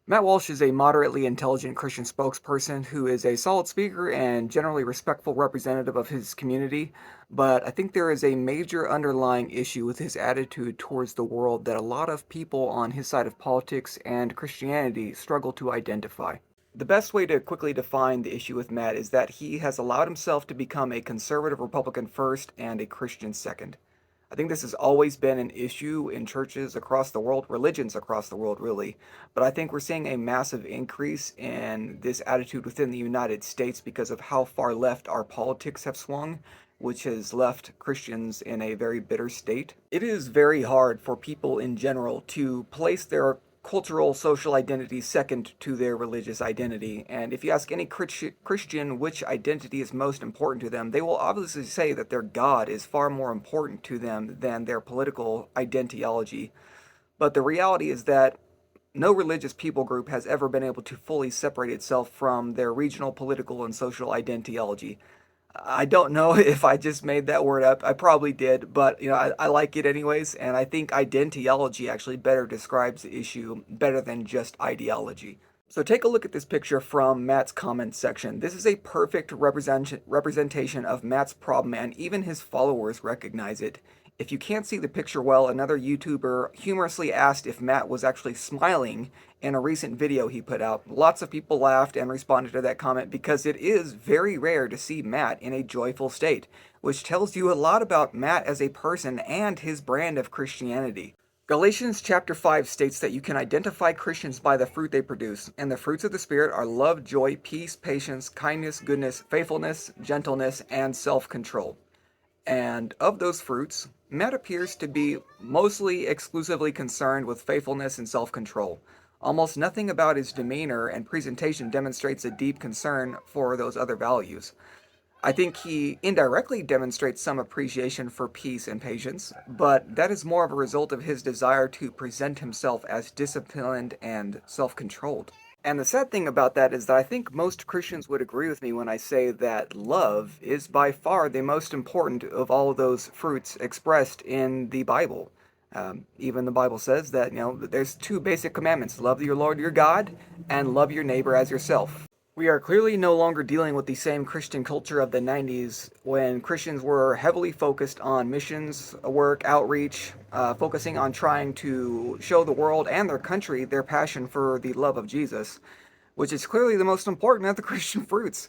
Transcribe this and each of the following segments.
Matt Walsh is a moderately intelligent Christian spokesperson who is a solid speaker and generally respectful representative of his community, but I think there is a major underlying issue with his attitude towards the world that a lot of people on his side of politics and Christianity struggle to identify. The best way to quickly define the issue with Matt is that he has allowed himself to become a conservative Republican first and a Christian second. I think this has always been an issue in churches across the world, religions across the world, really. But I think we're seeing a massive increase in this attitude within the United States because of how far left our politics have swung, which has left Christians in a very bitter state. It is very hard for people in general to place their cultural social identity second to their religious identity. And if you ask any Christian which identity is most important to them, they will obviously say that their God is far more important to them than their political ideology. But the reality is that no religious people group has ever been able to fully separate itself from their regional political and social ideology. I don't know if I just made that word up. I probably did, but I like it anyways, and I think identiology actually better describes the issue better than just ideology. So take a look at this picture from Matt's comment section. This is a perfect representation of Matt's problem, and even his followers recognize it. If you can't see the picture well, another YouTuber humorously asked if Matt was actually smiling in a recent video he put out. Lots of people laughed and responded to that comment because it is very rare to see Matt in a joyful state, which tells you a lot about Matt as a person and his brand of Christianity. Galatians chapter 5 states that you can identify Christians by the fruit they produce, and the fruits of the Spirit are love, joy, peace, patience, kindness, goodness, faithfulness, gentleness, and self-control. And of those fruits, Matt appears to be mostly exclusively concerned with faithfulness and self-control. Almost nothing about his demeanor and presentation demonstrates a deep concern for those other values. I think he indirectly demonstrates some appreciation for peace and patience, but that is more of a result of his desire to present himself as disciplined and self controlled. And the sad thing about that is that I think most Christians would agree with me when I say that love is by far the most important of all of those fruits expressed in the Bible. Even the Bible says that, there's two basic commandments: love your Lord your God and love your neighbor as yourself. We are clearly no longer dealing with the same Christian culture of the 90s when Christians were heavily focused on missions work, outreach, focusing on trying to show the world and their country their passion for the love of Jesus, which is clearly the most important of the Christian fruits.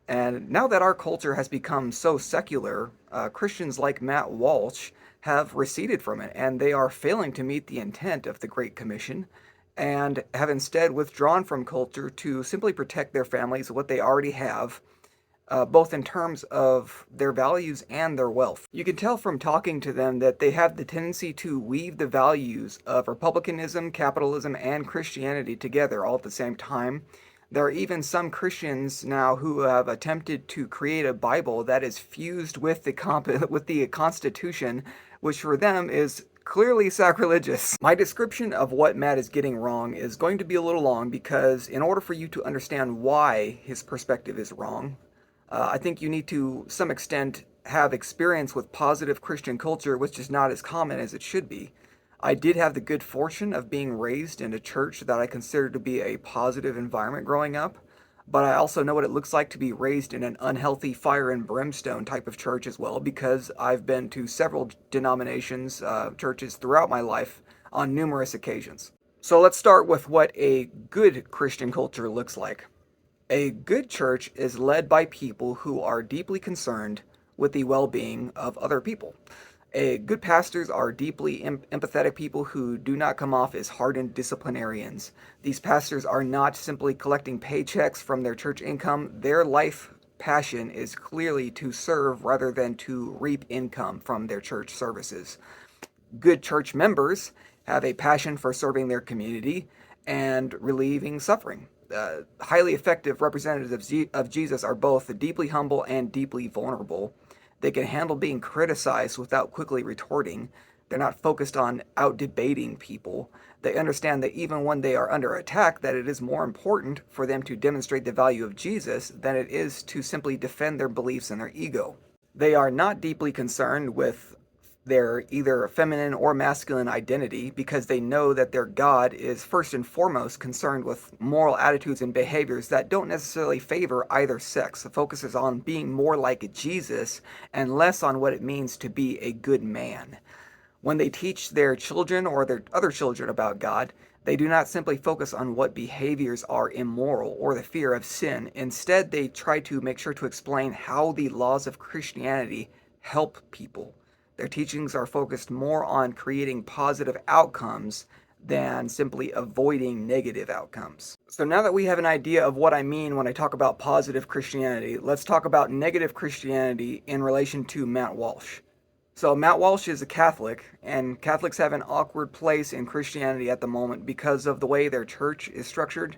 And now that our culture has become so secular, Christians like Matt Walsh have receded from it, and they are failing to meet the intent of the Great Commission and have instead withdrawn from culture to simply protect their families, what they already have, both in terms of their values and their wealth. You can tell from talking to them that they have the tendency to weave the values of republicanism, capitalism, and Christianity together all at the same time. There are even some Christians now who have attempted to create a Bible that is fused with with the Constitution, which for them is clearly sacrilegious. My description of what Matt is getting wrong is going to be a little long because in order for you to understand why his perspective is wrong, I think you need to some extent have experience with positive Christian culture, which is not as common as it should be. I did have the good fortune of being raised in a church that I consider to be a positive environment growing up, but I also know what it looks like to be raised in an unhealthy fire and brimstone type of church as well, because I've been to several denominations, churches throughout my life on numerous occasions. So let's start with what a good Christian culture looks like. A good church is led by people who are deeply concerned with the well being of other people. Good pastors are deeply empathetic people who do not come off as hardened disciplinarians. These pastors are not simply collecting paychecks from their church income. Their life passion is clearly to serve rather than to reap income from their church services. Good church members have a passion for serving their community and relieving suffering. Highly effective representatives of Jesus are both deeply humble and deeply vulnerable. They can handle being criticized without quickly retorting. They're not focused on out-debating people. They understand that even when they are under attack, that it is more important for them to demonstrate the value of Jesus than it is to simply defend their beliefs and their ego. They are not deeply concerned with their either feminine or masculine identity because they know that their God is first and foremost concerned with moral attitudes and behaviors that don't necessarily favor either sex. It focuses on being more like Jesus and less on what it means to be a good man. When they teach their children or their other children about God, they do not simply focus on what behaviors are immoral or the fear of sin. Instead, they try to make sure to explain how the laws of Christianity help people. Their teachings are focused more on creating positive outcomes than simply avoiding negative outcomes. So now that we have an idea of what I mean when I talk about positive Christianity, let's talk about negative Christianity in relation to Matt Walsh. So Matt Walsh is a Catholic, and Catholics have an awkward place in Christianity at the moment because of the way their church is structured,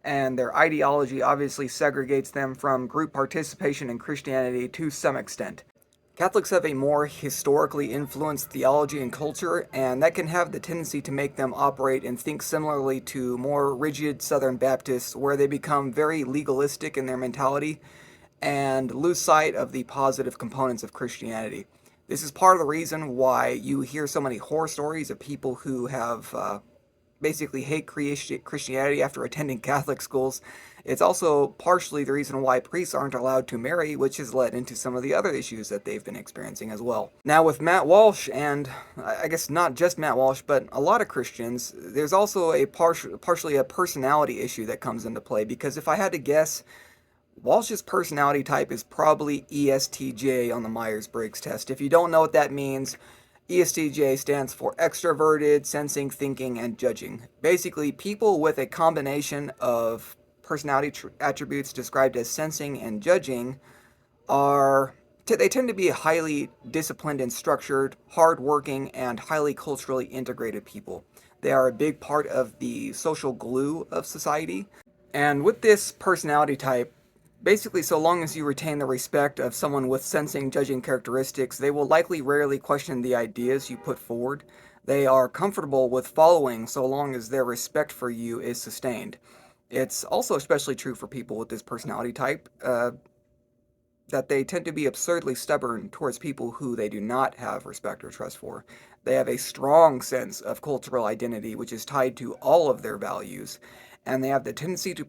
and their ideology obviously segregates them from group participation in Christianity to some extent. Catholics have a more historically influenced theology and culture, and that can have the tendency to make them operate and think similarly to more rigid Southern Baptists, where they become very legalistic in their mentality and lose sight of the positive components of Christianity. This is part of the reason why you hear so many horror stories of people who have basically hate Christianity after attending Catholic schools. It's also partially the reason why priests aren't allowed to marry, which has led into some of the other issues that they've been experiencing as well. Now, with Matt Walsh, and I guess not just Matt Walsh, but a lot of Christians, there's also a partially a personality issue that comes into play, because if I had to guess, Walsh's personality type is probably ESTJ on the Myers-Briggs test. If you don't know what that means, ESTJ stands for extroverted, sensing, thinking, and judging. Basically, people with a combination of personality attributes described as sensing and judging they tend to be highly disciplined and structured, hardworking, and highly culturally integrated people. They are a big part of the social glue of society. And with this personality type, basically, so long as you retain the respect of someone with sensing, judging characteristics, they will likely rarely question the ideas you put forward. They are comfortable with following so long as their respect for you is sustained. It's also especially true for people with this personality type that they tend to be absurdly stubborn towards people who they do not have respect or trust for. They have a strong sense of cultural identity, which is tied to all of their values, and they have the tendency to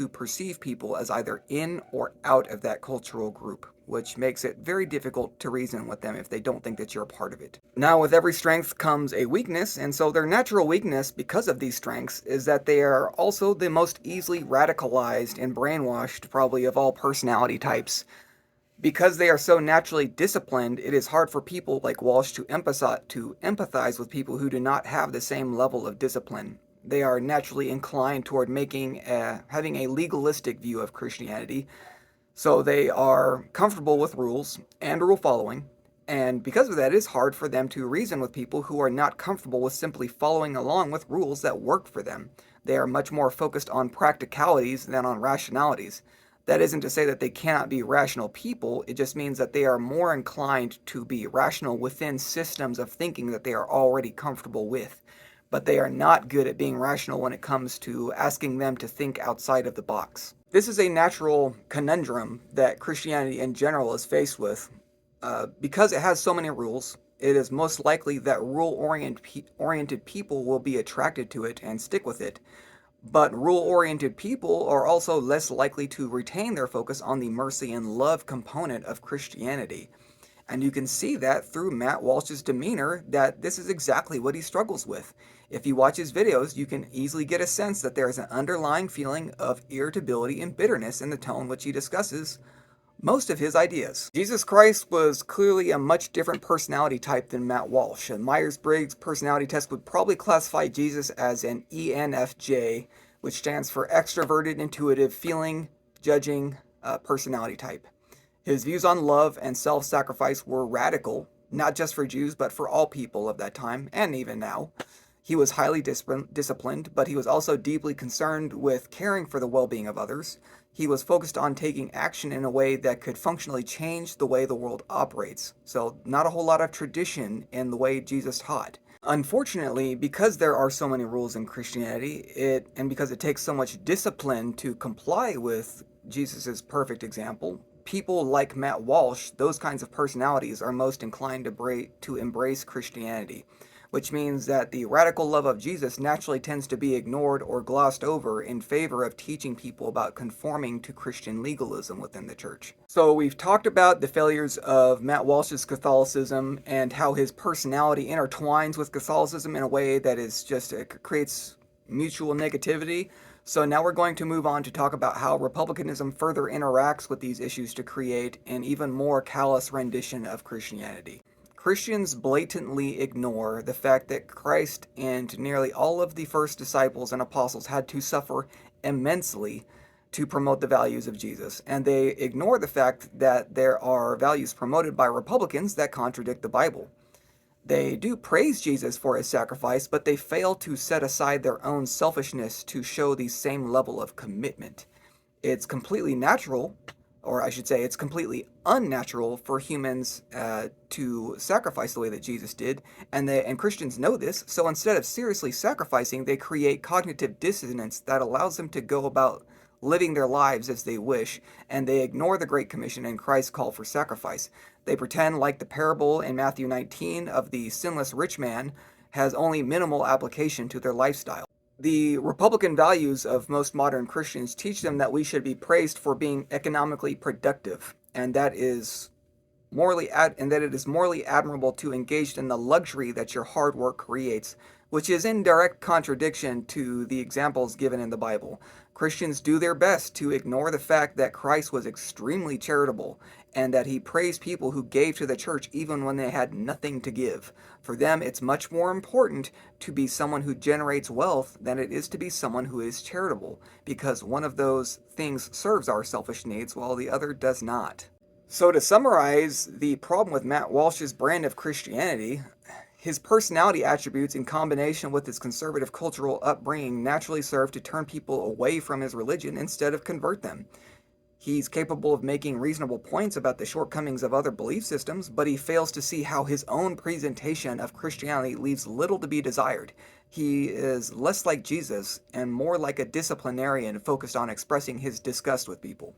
perceive people as either in or out of that cultural group, which makes it very difficult to reason with them if they don't think that you're a part of it. Now, with every strength comes a weakness, and so their natural weakness, because of these strengths, is that they are also the most easily radicalized and brainwashed, probably, of all personality types. Because they are so naturally disciplined, it is hard for people like Walsh to empathize with people who do not have the same level of discipline. They are naturally inclined toward having a legalistic view of Christianity, so they are comfortable with rules and rule following, and because of that, it is hard for them to reason with people who are not comfortable with simply following along with rules that work for them. They are much more focused on practicalities than on rationalities. That isn't to say that they cannot be rational people, it just means that they are more inclined to be rational within systems of thinking that they are already comfortable with. But they are not good at being rational when it comes to asking them to think outside of the box. This is a natural conundrum that Christianity in general is faced with. Because it has so many rules, it is most likely that rule-oriented people will be attracted to it and stick with it. But rule-oriented people are also less likely to retain their focus on the mercy and love component of Christianity. And you can see that through Matt Walsh's demeanor, that this is exactly what he struggles with. If you watch his videos, you can easily get a sense that there is an underlying feeling of irritability and bitterness in the tone which he discusses most of his ideas. Jesus Christ was clearly a much different personality type than Matt Walsh. A Myers-Briggs personality test would probably classify Jesus as an ENFJ, which stands for extroverted, intuitive, feeling, judging personality type. His views on love and self-sacrifice were radical, not just for Jews, but for all people of that time, and even now. He was highly disciplined, but he was also deeply concerned with caring for the well-being of others. He was focused on taking action in a way that could functionally change the way the world operates. So not a whole lot of tradition in the way Jesus taught. Unfortunately, because there are so many rules in Christianity, and because it takes so much discipline to comply with Jesus' perfect example, people like Matt Walsh, those kinds of personalities, are most inclined to embrace Christianity, which means that the radical love of Jesus naturally tends to be ignored or glossed over in favor of teaching people about conforming to Christian legalism within the church. So we've talked about the failures of Matt Walsh's Catholicism and how his personality intertwines with Catholicism in a way that is just creates mutual negativity. So now we're going to move on to talk about how republicanism further interacts with these issues to create an even more callous rendition of Christianity. Christians blatantly ignore the fact that Christ and nearly all of the first disciples and apostles had to suffer immensely to promote the values of Jesus. And they ignore the fact that there are values promoted by Republicans that contradict the Bible. They do praise Jesus for his sacrifice, but they fail to set aside their own selfishness to show the same level of commitment. It's completely natural, or I should say, it's completely unnatural for humans to sacrifice the way that Jesus did, and Christians know this. So instead of seriously sacrificing, they create cognitive dissonance that allows them to go about living their lives as they wish, and they ignore the Great Commission and Christ's call for sacrifice. They pretend like the parable in Matthew 19 of the sinless rich man has only minimal application to their lifestyle. The Republican values of most modern Christians teach them that we should be praised for being economically productive, and that it is morally admirable to engage in the luxury that your hard work creates, which is in direct contradiction to the examples given in the Bible. Christians do their best to ignore the fact that Christ was extremely charitable and that he praised people who gave to the church even when they had nothing to give. For them, it's much more important to be someone who generates wealth than it is to be someone who is charitable, because one of those things serves our selfish needs while the other does not. So to summarize the problem with Matt Walsh's brand of Christianity, his personality attributes in combination with his conservative cultural upbringing naturally serve to turn people away from his religion instead of convert them. He's capable of making reasonable points about the shortcomings of other belief systems, but he fails to see how his own presentation of Christianity leaves little to be desired. He is less like Jesus and more like a disciplinarian focused on expressing his disgust with people.